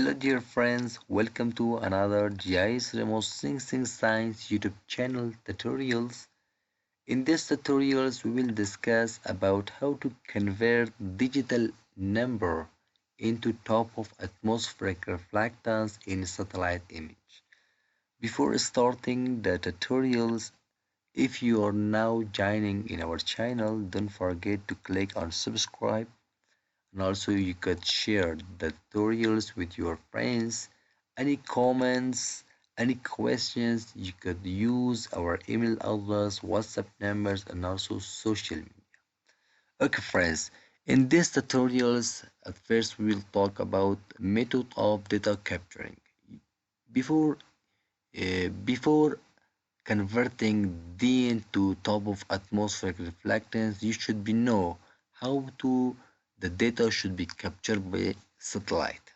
Hello dear friends, welcome to another GIS Remote Sensing Science YouTube channel tutorials. In this tutorials we will discuss about how to convert digital number into top of atmospheric reflectance in satellite image. Before starting the tutorials, if you are now joining in our channel, don't forget to click on subscribe, and also you could share the tutorials with your friends. Any comments, any questions, you could use our email address, WhatsApp numbers, and also social media. Okay friends, in this tutorials at first we will talk about method of data capturing. Before converting D into top of atmospheric reflectance, you should be know how to the data should be captured by satellite.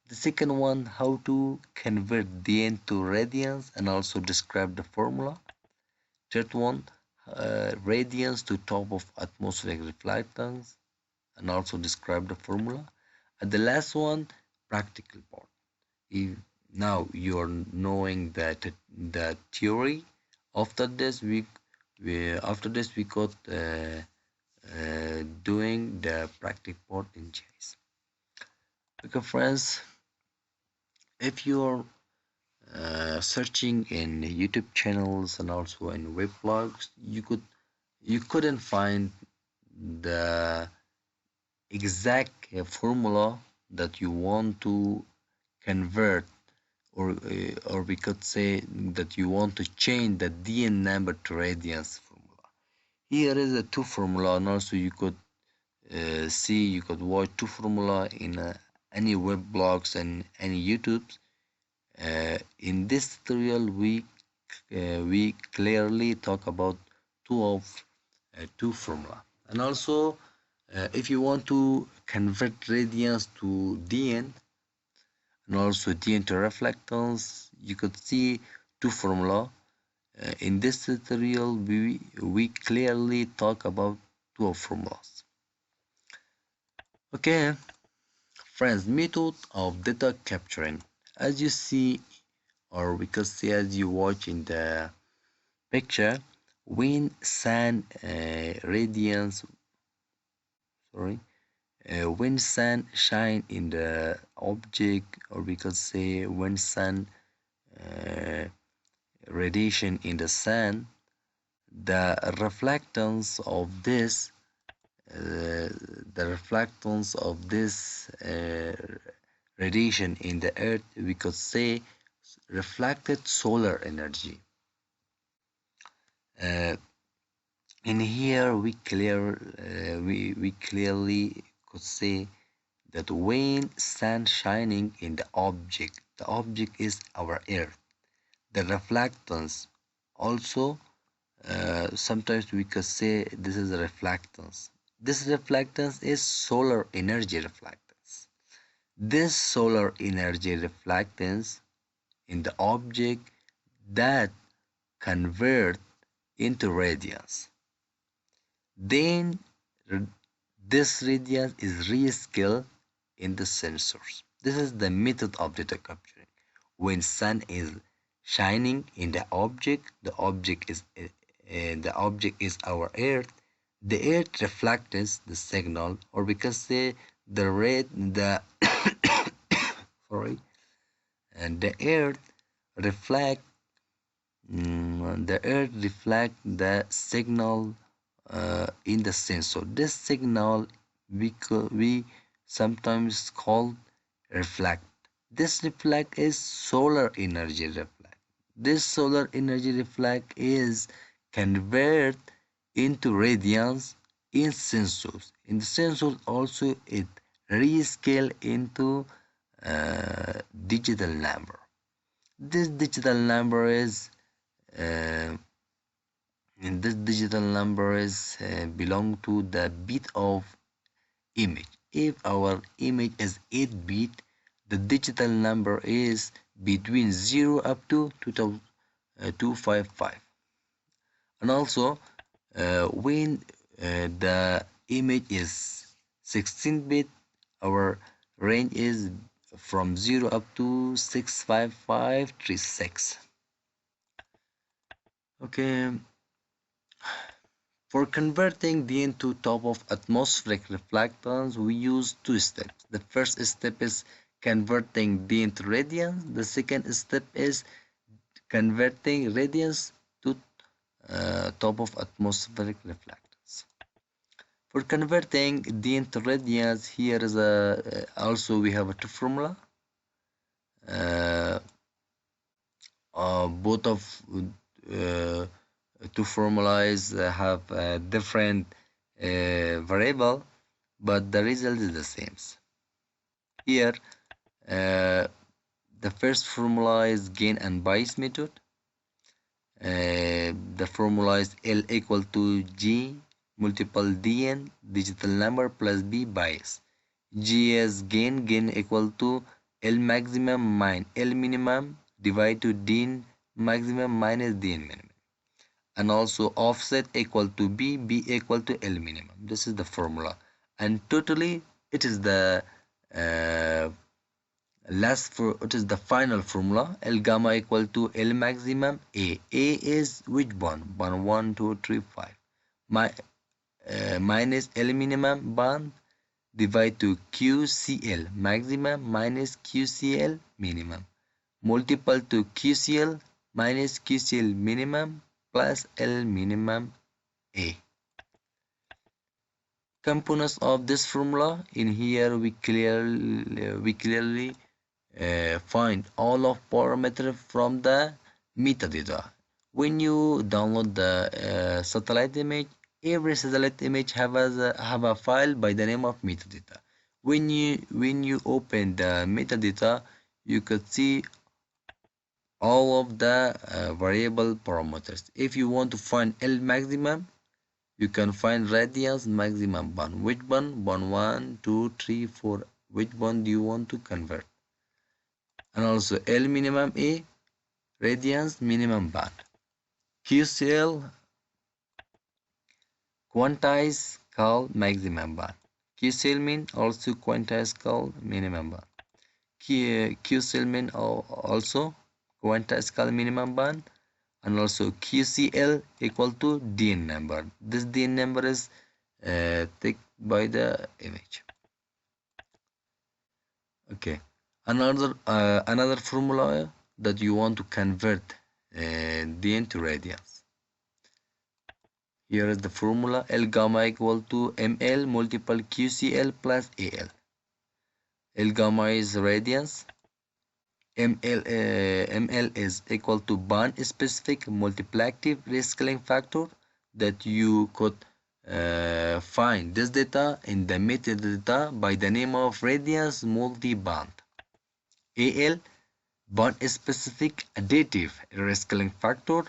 The second one, how to convert D into radiance and also describe the formula. Third one, radiance to top of atmospheric reflectance and also describe the formula. And the last one, practical part. If now you are knowing that the theory, after this we got doing the practical part in GIS. Okay friends, if you're searching in YouTube channels and also in web blogs, you couldn't find the exact formula that you want to convert, or we could say that you want to change the DN number to radiance formula. Here is a two formula, and also you could you could watch two formula in any web blogs and any YouTubes. In this tutorial, we clearly talk about two formula, and also if you want to convert radiance to DN and also DN to reflectance, you could see two formula. In this tutorial, we clearly talk about two formulas. Okay, friends, method of data capturing. As you see, or we could see as you watch in the picture, when sun radiance, when sun shine in the object, or we could say when sun radiation in the sun, the reflectance of this radiation in the earth, we could say reflected solar energy. In here we clearly could say that when sun shining in the object is our earth. The reflectance also, sometimes we could say this is a reflectance. This reflectance is solar energy reflectance. This solar energy reflectance in the object that convert into radiance. Then this radiance is rescaled in the sensors. This is the method of data capturing. When sun is shining in the object is our earth. The earth reflects the signal, or we can say the sorry, and the earth reflect the signal in the sensor. This signal we sometimes call reflect. This reflect is solar energy reflect. This solar energy reflect is convert into radiance in sensors. In the sensors also it rescale into digital number. This digital number is belong to the bit of image. If our image is 8 bit, the digital number is between 0 up to 255. And also when the image is 16 bit, our range is from 0 up to 65536. Okay, for converting the into top of atmospheric reflectance, we use two steps. The first step is converting the into radiance. The second step is converting radiance to top of atmospheric reflectance. For converting the into radiance, here is a also we have a two formula. Both of two formulas have a different variable, but the result is the same. Here, the first formula is gain and bias method. The formula is L equal to G multiple DN digital number plus B bias. G is gain equal to L maximum minus L minimum divided to D maximum minus D minimum, and also offset equal to B equal to L minimum. This is the formula, and totally it is the it is the final formula. L gamma equal to L maximum A. A is which bond? Bond 1, 2, 3, 5. Minus L minimum bond divide to QCL maximum minus QCL minimum. Multiple to QCL minus QCL minimum plus L minimum A. Components of this formula, in here we clearly find all of parameters from the metadata. When you download the satellite image, every satellite image have a file by the name of metadata. When you open the metadata, you could see all of the variable parameters. If you want to find L maximum, you can find radiance maximum bond. Which bond? Bond 1, 2, 3, 4. Which bond do you want to convert? And also L minimum A, radiance minimum band. QCL, quantize called maximum band. QCL mean also quantize called minimum band. QCL mean also quantize called minimum band, and also QCL equal to DN number. This DN number is taken by the image. Okay, another formula that you want to convert DN to radiance. Here is the formula: L gamma equal to ML multiple QCL plus AL. L gamma is radiance. ML is equal to band specific multiplicative rescaling factor that you could find this data in the metadata by the name of radiance multiband. AL, band specific additive rescaling factor,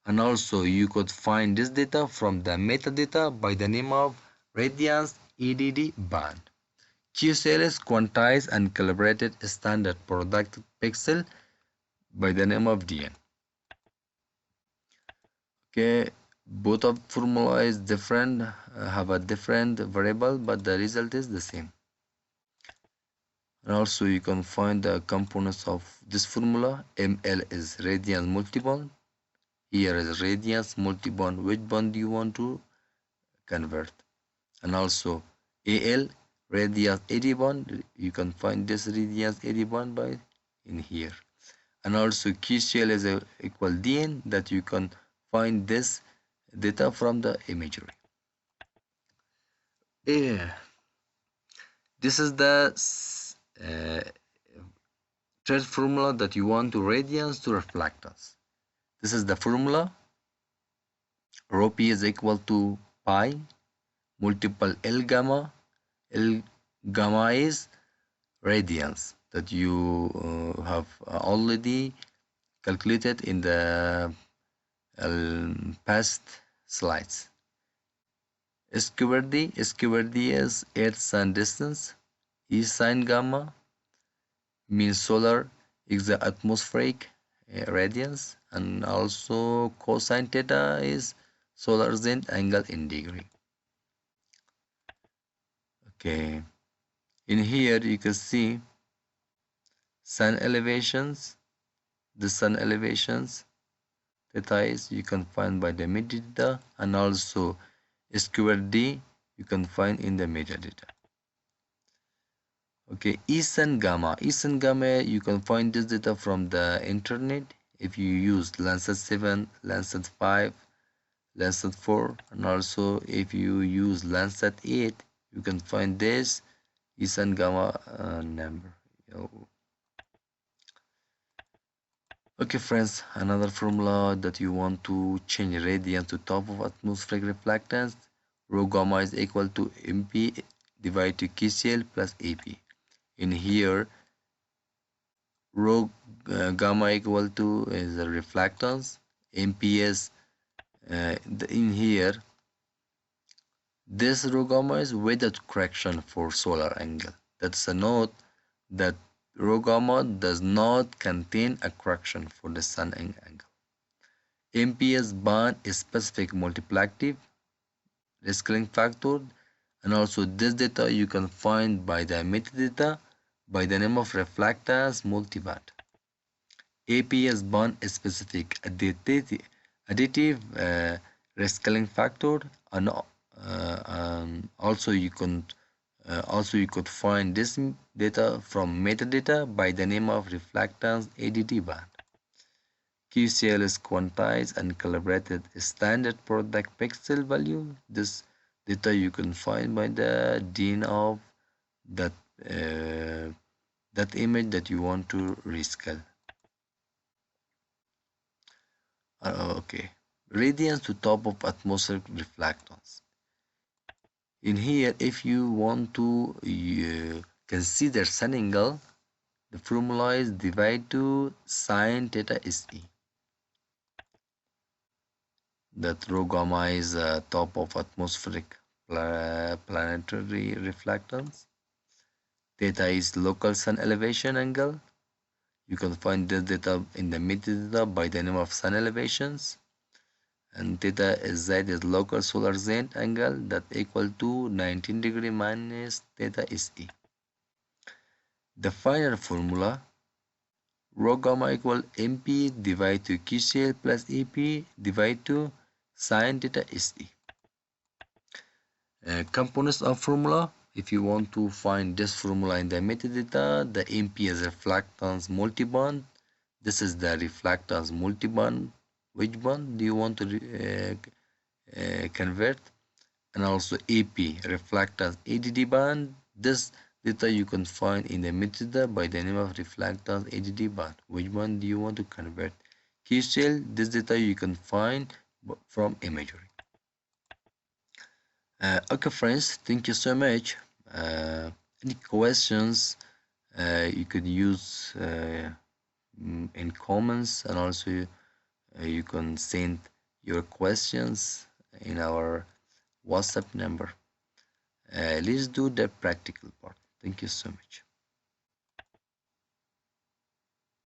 and also you could find this data from the metadata by the name of radiance EDD band. QCL is quantized and calibrated standard product pixel by the name of DN. Okay, both of formula is different, have a different variable, but the result is the same. And also you can find the components of this formula. ML is radiance multiband. Here is radiance multiband. Which bond do you want to convert? And also AL, radiance 80 bond. You can find this radiance 80 bond by in here. And also QCL is equal DN, that you can find this data from the imagery. Yeah. This is the third formula that you want to radiance to reflectance. This is the formula. Rho P is equal to pi multiple L gamma. L gamma is radiance that you have already calculated in the past slides. Square D is Earth sun distance. E sin gamma means solar exatmospheric radiance, and also cosine theta is solar zenith angle in degree. Okay, in here you can see sun elevations. The sun elevations theta is you can find by the metadata, and also square D you can find in the metadata. Okay, east and gamma. East and gamma you can find this data from the internet if you use Landsat 7, Landsat 5, Landsat 4, and also if you use Landsat 8 you can find this east and gamma number. Okay friends, another formula that you want to change radiance to top of atmospheric reflectance. Rho gamma is equal to MP divided to QCL plus AP. In here, rho gamma equal to is the reflectance. MPS in here, this rho gamma is weighted correction for solar angle. That's a note that rho gamma does not contain a correction for the sun angle. MPS band is specific multiplicative scaling factor, and also this data you can find by the metadata by the name of reflectance multiband. APS band is specific additive rescaling factor, and also you could find this data from metadata by the name of reflectance ADT band. QCL is quantized and calibrated standard product pixel value. This data you can find by the DIN of that that image that you want to rescale. Okay, radiance to top of atmospheric reflectance. In here, if you want to consider sun angle, the formula is divide to sine theta is E. That rho gamma is top of atmospheric planetary reflectance. Theta is local sun elevation angle. You can find this data in the metadata by the name of sun elevations. And theta is Z is local solar zenith angle that equal to 19 degree minus theta is E. The final formula, rho gamma equal MP divided to QCL plus EP divided to sine theta is E. Components of formula, if you want to find this formula in the metadata, the MP is reflectance multiband. This is the reflectance multiband. Which band do you want to convert? And also AP reflectance ADD band. This data you can find in the metadata by the name of reflectance ADD band. Which one do you want to convert? QCL, this data you can find from imagery. Okay friends, thank you so much. Any questions you could use in comments, and also you can send your questions in our WhatsApp number. Let's do the practical part. Thank you so much.